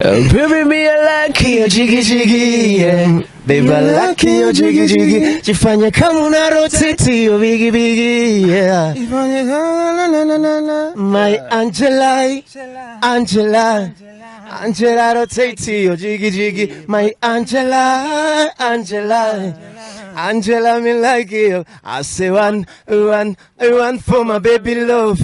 Baby, me I like your jiggy jiggy, yeah. Baby, I like your jiggy jiggy. Jifanye kama una rotate your biggie biggie, yeah. My Angela, Angela, Angela rotate your jiggy jiggy. My Angela, Angela, Angela me like you. I say one for my baby love.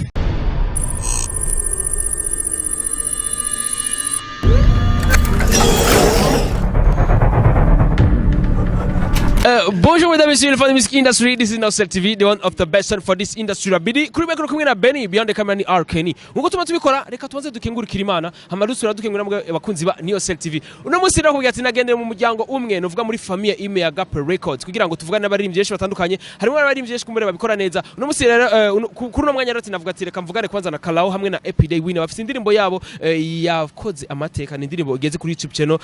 Bonjour mesdames et messieurs, for the music industry. This is now Select TV, the one of the best for this industry. Bidi kuri mikoro kumwe na Benny beyond the camera ni Arkeni. Uko tuma tubikora reka tubanze dukengurukira Imana hamarusura dukengura abakunzi ba Neo Select TV. Uno munsi rero kugira ati nagendere mu muryango umwe novuga muri famille imwe ya Accapela Records kugira ngo tuvugane n'abaririmbyi benshi batandukanye. Harimo abaririmbyi benshi kumure babikora neza. Uno munsi rero kuri no mwanya rero navuga ati reka mvugane kwanza na Kalao hamwe na Everyday Winner bafite indirimbo yabo yakoze amateka ni indirimbo igeze kuri YouTube channel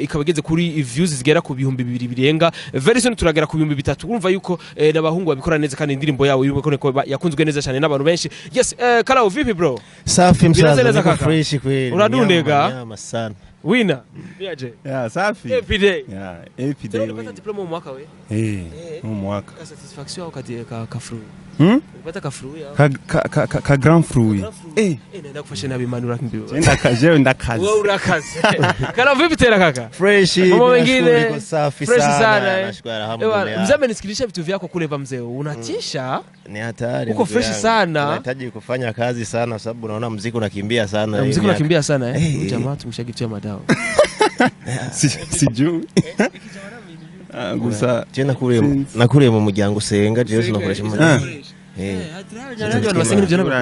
ikaba igeze kuri views zigera ku 2000 birenga. Very soon turagera ku 3000 urumva yuko n'abahungu babikora neza kandi indirimbo yawo yuko yakunzwe neza cyane n'abantu benshi. Yes, Kalao vipi bro? Safi msaza fresh kweli. Uradundega? Nyama sana. Winner. Niaje? Yeah, safi. Everyday. Yeah, everyday. Unapata diploma mwaka we? Mu mwaka. Ka satisfaction au ka fruit? Unapata ka fruit ya? Ka grand fruit. Naenda kufasha na bimanura kimbiwe. Nda kazi. Wewe urakazi. Kalao vipi tena kaka? Fresh. Mama wengine safi fresh sana. Nashukuru alhamdulillah. Mzee amenisikilishia vitu vyako kule va mzee. Unatisha? Ni hatari. Uko fresh sana. Unahitaji kufanya kazi sana sababu unaona muziki unakimbia sana. Muziki unakimbia sana Jamaa tumshagitia madawa. Sijui. Gusa tena nakuriye mu muryango usenga je sinakoresha mu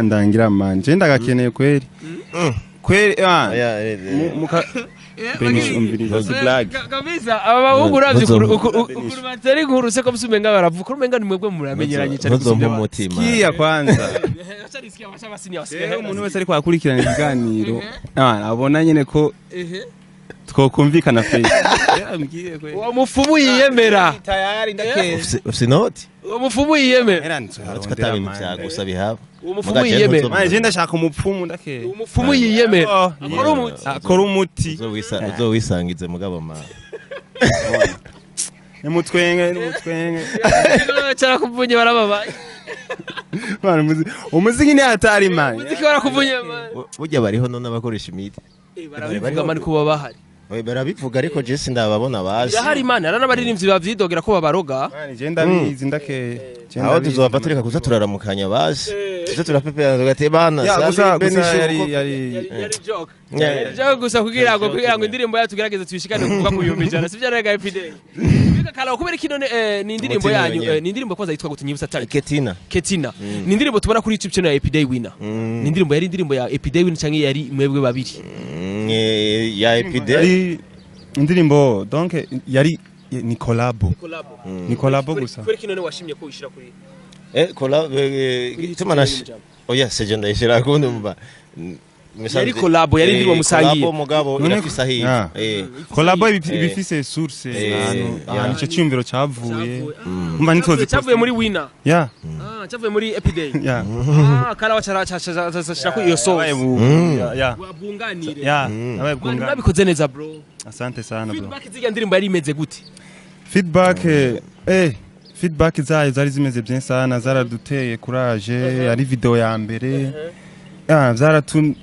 ndangira man je ndagakeneye kweri kweri muka Benish umviriza si black kabisa abahungu ravye kurumatari nkuru ko musumenga baravuka umenga nimwebwe muramenyeranye cyane gusubira mu mutima kiya kwanza acharisikia bashabasinya wasigaye umuntu wese ari kwakurikirana ikiganiro abona nyene ko twokumvikana face uwo mufumu yiyemera tayari ndakeze usinoti uwo mufumu yiyemera twataba ibintu byagusa bihaba uwo mufumu yiyemera manje ndashaka umupfumu ndakeze uwo mufumu yiyemera akora umuti uzowisangize mugabo ma n'umutwenge cyara kuvunye barababaye umuziki ni hatari man umuziki barakuvunye burya bariho none abakoresha imiti barabivuga mani kuba bahari barabivuga ariko je sindababona bazi yahari imana n'abaririmbyi bavyidogera ko babaroga je ndabizi ndakeye aho tuzova tureka kuza turaramukanya bazi tuzo turapepera tugatebana yari joke gusa kugira ngo indirimbo yacu tugerageze tubishikane kuvuga ku 100 sivyo rega Everyday Kalao kubera kino ni indirimbo yanyu ni indirimbo kwanza yitwa gutinyibutsa tari Ketina ni indirimbo tubona kuri YouTube channel ya Everyday Winner ni indirimbo yari indirimbo ya Everyday Winner cyangwa yari mwebwe babiri ya Everyday indirimbo donc yari ni collabo gusa kubera kino ne washimye ko wishira kuri collabo tumanash oya sejenda ishira kundi mba yari collabo yari indirimbo musangiye collabo mugabo irafisa hiyo collabo bifise source nicyo cyumviro cyavuye mba nitoze cyavuye muri Winner cyavuye muri Everyday Kalao charashira ko iyo source wabunganire nabikoze neza bro asante sana bro feedback z'iyo ndirimbo yari imeze gute feedback zayo zari zimeze bien sana zaraduteye courage ari video ya mbere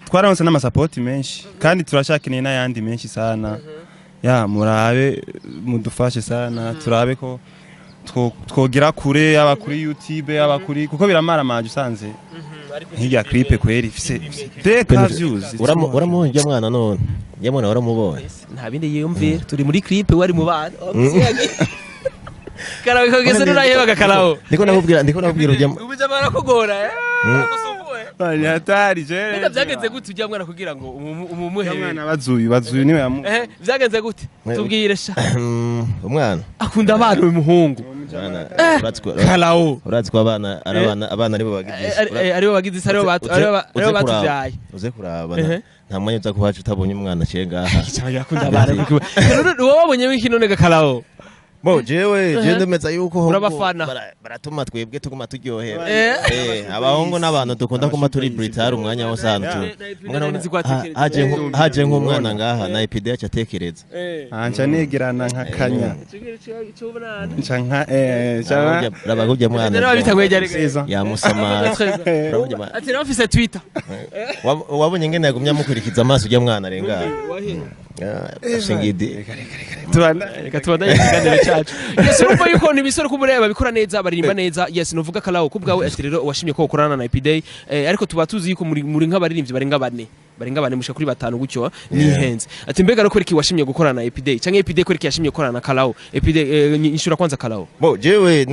twararonse n'amasapoti menshi kandi turashakeneye n'ayandi menshi sana murabe mudufashe sana turabe ko twogera kure yaba kuri YouTube yaba kuri kuko biramara manje usanze hirya clip kweri ifise deka views uramuhunja mwana none yamona waramubonye nta bindi yumvira turi muri clip wari mu bana Kalao kogeze nurayebaga Kalao ndiko nakubwira ujya ubije barakugora ni hatari je Nenda byagenze gute ujya mwana kugira ngo umumuhe mwana bazuye niwe yamu byagenze gute tubwire sha umwana akunda abana uyu muhungu Kalao uratsi kwa abana aribo bagize aribo batuvyaye uze kuraba nta mwanya uza kuhaca utabonye umwana ciye ngaha yakunda abana wowe wabonye wiki none Kalao Bo jewe je ndemeza yuko urabafana baratuma twebwe tuguma turyohera abahungu n'abantu dukunda kuma turi Britare umwanya wose hano haje nk'umwana ngaha na epide yacatekereza anca negerana nkakanya nca rabagubye mwana yamusama ati rafise Twitter wabonye ngene yagumya mukurikiza amaso ujya mwana renga singidi reka tubandanye ikiganiro cyacu yes urumva yuko nibisore kumureba bikora neza baririmba neza yes novuga kalawo kubwawe ati rero washimye ko ukorana na epide ariko tuba tuzi yuko muri nk'abaririmbyi barenga bane mushaka kuri 5 gutyo ni henze ati mbega no kwereki washimye gukorana na epide canke epide kwereki yashimye gukorana na kalawo epide inshura kwanza kalawo bo jewe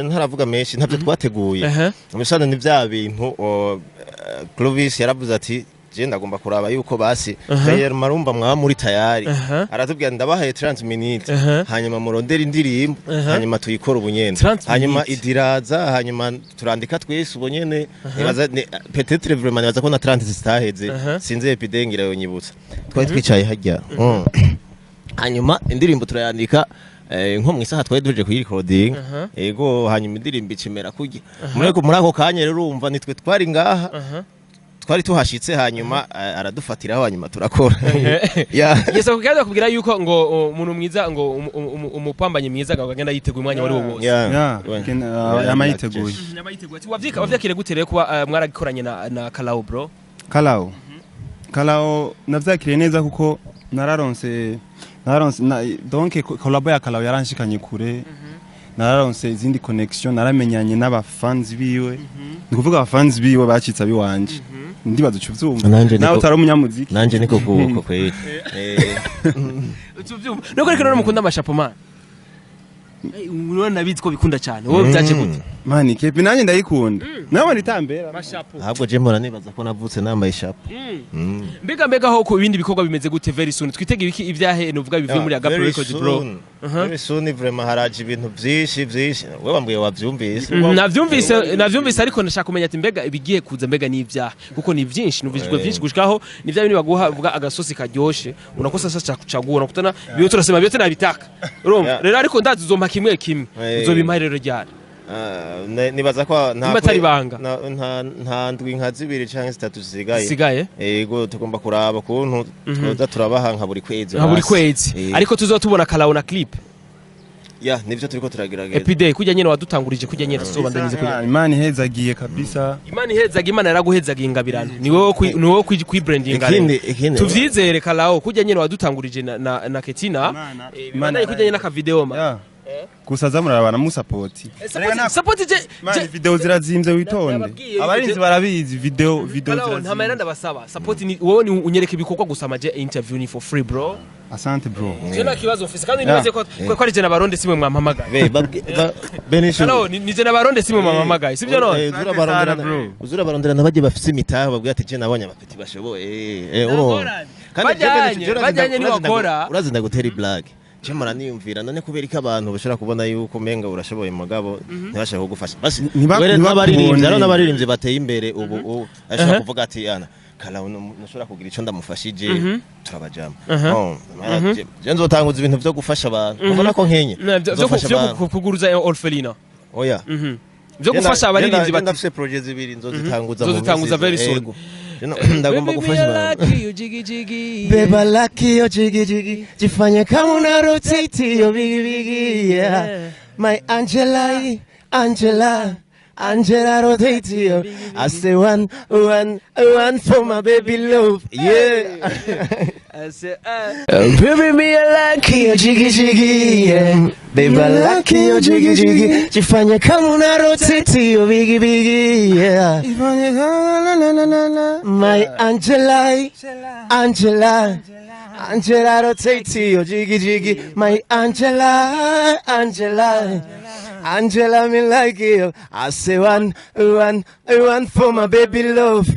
ntaravuga menshi ntavyo twateguye umusana ni vya bintu Clovis yaravuze ati je ndagomba kuraba yuko basi Bayer marumba mwa muri tayari aratubwira ndabahaye 30 minutes hanyuma murondera indirimbo hanyuma tuyikora ubunyene hanyuma idiraza hanyuma turandika twese ubunyene nibaza peut-être vraiment nibaza ko na 30 zitaheze sinze epidengira yo nyibutsa twari twicaye hajya hanyuma indirimbo turayandika nko mwisaha twari duje kuyirecording ego hanyuma indirimbo icimera kujya muri ako kanya rero urumva nitwe twari ngaha twari tuhashitse hanyuma aradufatiraho hanyuma turakora yesa kugira kubwira yuko ngo umuntu mwiza ngo umupambanye mwiza agagenda yiteguye umwanya wari wo wose yamayiteguye wavyakire gutere kuba mwaragikoranye na Kalawo bro Kalawo navyakiriye neza kuko nararonse donc collabo ya Kalawo yaranshikanye kure nararonse izindi connection naramenyanye n'abafans biwe ndikuvuga abafans biwe bacitsa biwanje ndibaza ucuvyumva nawe utari umunyamuziki nanje niko kuko kweli ucuvyumva nuko reka none mukunda amashapo man urabona biziko bikunda cyane wowe byaje gute mani kepi nanje ndayikunda nawe nitambera amashapo ahubwo je mbona nibaza ko navutse nambaye ishapo mbega ho ko ibindi bikorwa bimeze gute very soon twitege ibiki ibyahe nuvuga bivuye muri Accapela Records bro very soon vraiment haraje ibintu byinshi wewe wambwiye wavyumvise navyumvise ariko ndashaka kumenya ati mbega ibigiye kuza mbega n'ibyaha kuko ni byinshi nuvijwe byinshi gushikaho ni bya bintu baguha vuga agasosi karyoshe unakosa sasa kuchagua unakutana biyo turasema biyo tunabitaka urumva rero ariko ndazi uzompa kimwe uzobimpa rero ryari nibaza ko nta ndwi nka 2 canke 3 zisigaye yego tugomba kuraba kuntu twoza turabaha nka buri kwezi ariko tuzotubona Kalawo na clip nivyo turiko turagerageza epide kujya nyene wadutangurije kujya nyene sobandanyize kujya imani hezagiye kabisa imana yaraguhezagiye ingabirano ni wowe kwibrandinga tuvyizere Kalawo kujya nyene wadutangurije na Ketina imana kujya nyene na video ma gusaza murabana mu support je video zirazimze witonde abarinzi barabizi video zirazimze nta mayira ndabasaba support ni wowe unyereka ibikorwa gusama je interview ni for free bro asante bro je na kibazo office kandi nibaze ko ari je na baronde simwe mwampamaga benisho Kalawo ni je na baronde simwe mwampamaga sivyo none uzura barondera nabaje bafise imitaha babwiye ati je nabonye abapeti bashoboye bajanye ni bakora urazinda gutera blague Chemara niyumvira none kubera iki abantu bashaka kubona yuko menga urashoboye mugabo ntibashaka kugufasha basi n'abaririmbyi bateye imbere ubu ashaka kuvuga ati ana Kalawo nashobora kugira ico ndamufashije turabajama je nzotanguza ibintu byo gufasha abantu ubona ko nkenye byo kuguruza orphelina oya byo gufasha abaririmbyi ndafise project zibiri nzozitanguza very soon ndagomba gufasha abantu Beba lucky yo jiggy jiggy jifanye kama una rotate yo bigi my Angela rotate yo I say one for my baby love I say baby me lucky yo jiggy Beba lucky yo jiggy jifanye kama una rotate yo bigi my Angela rotate yo jiggy my Angela me like you I say one for my baby love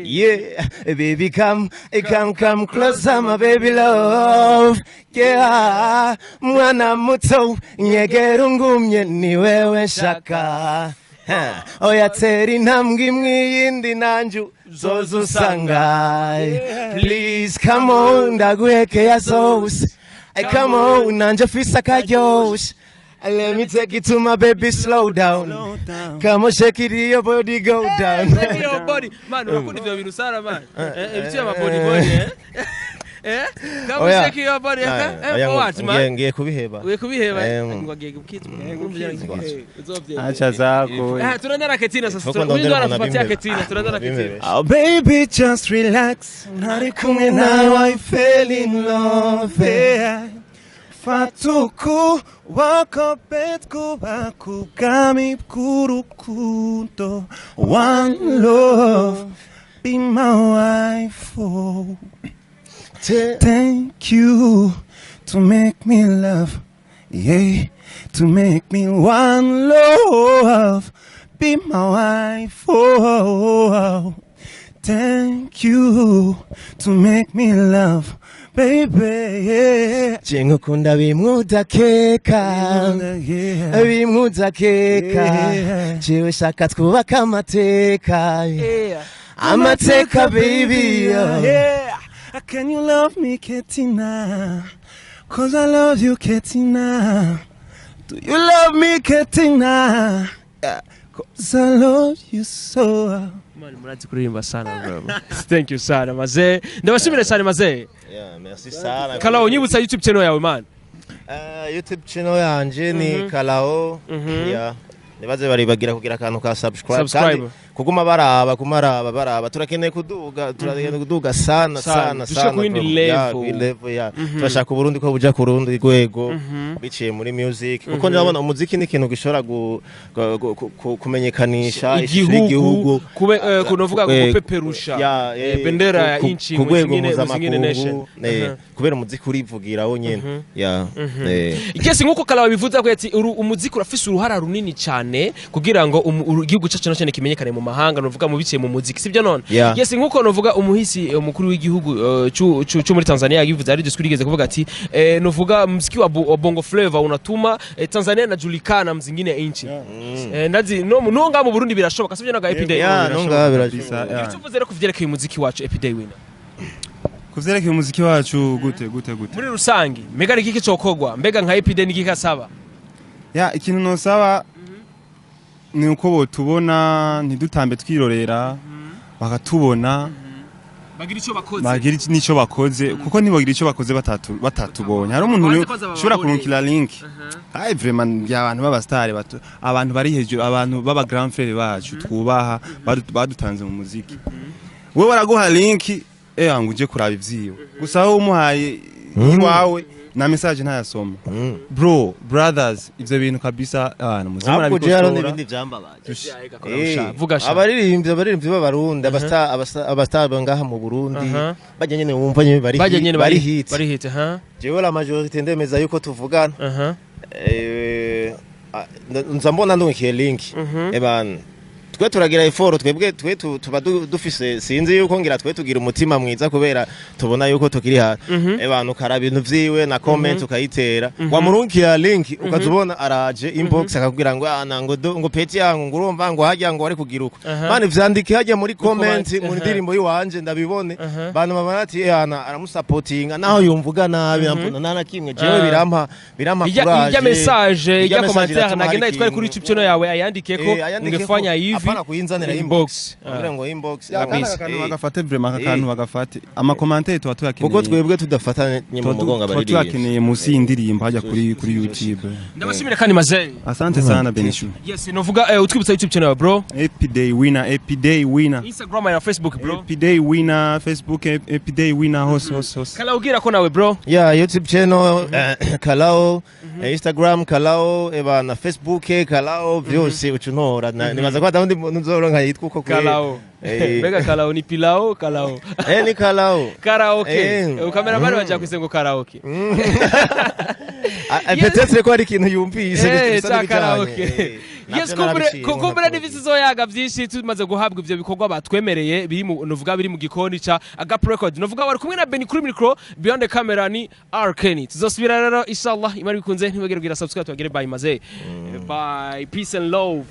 yeah baby come closer my baby love yeah mwana muto nyegera ngumye ni wewe shaka oya teri ntambwe imwe yindi nanju zozo sanga please come on ndaguheke ya zose come on, nanje fisa kayosh. Let me take it to my baby, slow down. Come on, shake it, your body go down. Shake your body. Man, unakundi vya vitu sana man. Ibitia ma body Come on, shake your body. What man? Ngiye kubiheba. Uye kubiheba. Ngwagiye kukitu. Acha zako. Tunaenda na Ketina sasa. Tunaenda kupatia Ketina. Tunaenda na Ketina. Oh baby, just relax. Nari kumwe nawe, I fell in love. Fatuku wako petku baku kami kurukundo. One love, be my wife. Oh. Thank you to make me love, yeah, to make me one love, be my wife. Oh. Thank you to make me love, baby. Chingukunda bimudakeka, bimudakeka. Chiwe shaka twubaka amateka, amateka baby. Can you love me, Ketina? Cause I love you, Ketina. Do you love me, Ketina? Cause I love you so. Man, murazi kuririmba sana bro. Thank you sana mazee. Ndabashimire sana mazee. Yeah, merci sana. Kalao nyibutsa YouTube channel yawe man. YouTube channel yanje ni Kalao. Yeah. Nibaze bari bagira kugira akantu ka subscribe. Kuguma baraba turakeneye kuduga sana ku yindi level turashaka Burundi ko buja ku rundi rwego biciye muri music kuko ndabona umuziki ni ikintu gishobora kumenyekanisha igihugu kunovuga gupeperusha bendera ya inchi mu zingine nation kubera umuziki urivugira wonyene igese nkuko Kalao bivuze ko ati umuziki urafise uruhara runini cyane kugira ngo igihugu cyacu nacyo kimenyekane mu mahanga novuga mu biciye mu muziki sivyo none yes nkuko novuga umuhisi umukuru w'igihugu cyo muri Tanzania yagivuze ari discours igeze kuvuga ati novuga muziki wa bongo flavor unatuma Tanzania inajulikana mzingine inchi ndazi no nga mu Burundi birashoboka sivyo naga Epiday no nga birashoboka tuvuze rero kuvyerekeye umuziki wacu Epiday winner kuvyerekeye umuziki wacu gute muri rusangi mbega niki cokogwa mbega nka Epiday niki kasaba ikintu nosaba ni uko botubona ntidutambe twirorera bakatubona bagira icyo bakoze kuko nibagira icyo bakoze batatubonye hari umuntu ushobora kurunkira link ai vraiment y'abantu b'abastare abantu bari hejuru abantu baba grand frère bacu twubaha badutanze mu muziki we baraguha link ngo uje kuraba ivyiwe gusa aho umuhaye iwawe na message ntayasoma bro brothers ivyo bintu kabisa abantu muzimara bikosora n'ibindi vyambabaje vuga sha abaririmbyi b'abarundi abastar ngaha mu Burundi bajya nyene wumva nyene bari hit jewe la majorité ndemeza yuko tuvugana nza mbona ndonkiye link ebana twe turagira effort twebwe tuba dufise sinzi yuko ngira twe tugira umutima mwiza kubera tubona yuko tukiri ha abantu kara bintu vyiwe na comment ukayitera wamurunkiya link ukazubona araje inbox akakubwira ngo ngo peti yangu ngurumva ngo hajya ngo ari kugira uko bane vyandike hajya muri comment mu ndirimbo yiwanje ndabibone bantu babana ati aramusupportinga naho yumvuga nabi nana kimwe jewe birampa courage ya message ya commentaire nagenda itware kuri YouTube channel yawe ayandikeko ngefanya hivi apana kuyinzanira inbox kugira ngo inbox bagafate vraiment akantu bagafate ama commentaire tuba tuyakeneye kuko twebwe tudafatanye mu mugonga bari tuyakeneye musi indirimbo hajya kuri YouTube ndabashimira kandi mazee asante sana Benishu yes novuga utwibutsa YouTube channel bro Epiday winner Instagram na Facebook bro Epiday winner Facebook Epiday winner host Kalao gira ko nawe bro YouTube channel Kalao Instagram Kalao na Facebook Kalao vyose ucunora nibaza ko ndandi nzoronka yitwa uko Kalao bega Kalao ni pilao Kalao ni Kalao karaoke ukamera baje kwisengo karaoke peut-être ko ari kintu yumvise karaoke yes kumbura n'ivisizo yaga byinshi tumaze guhabwa ivyo bikorwa batwemereye biri mu novuga biri mu gikoni ca Agap Record novuga bari kumwe na Beni kuri micro beyond the camera ni Arkeni tuzosubira rero inshallah imari bikunze ntibagire kugira subscribe tubagire bye maze bye peace and love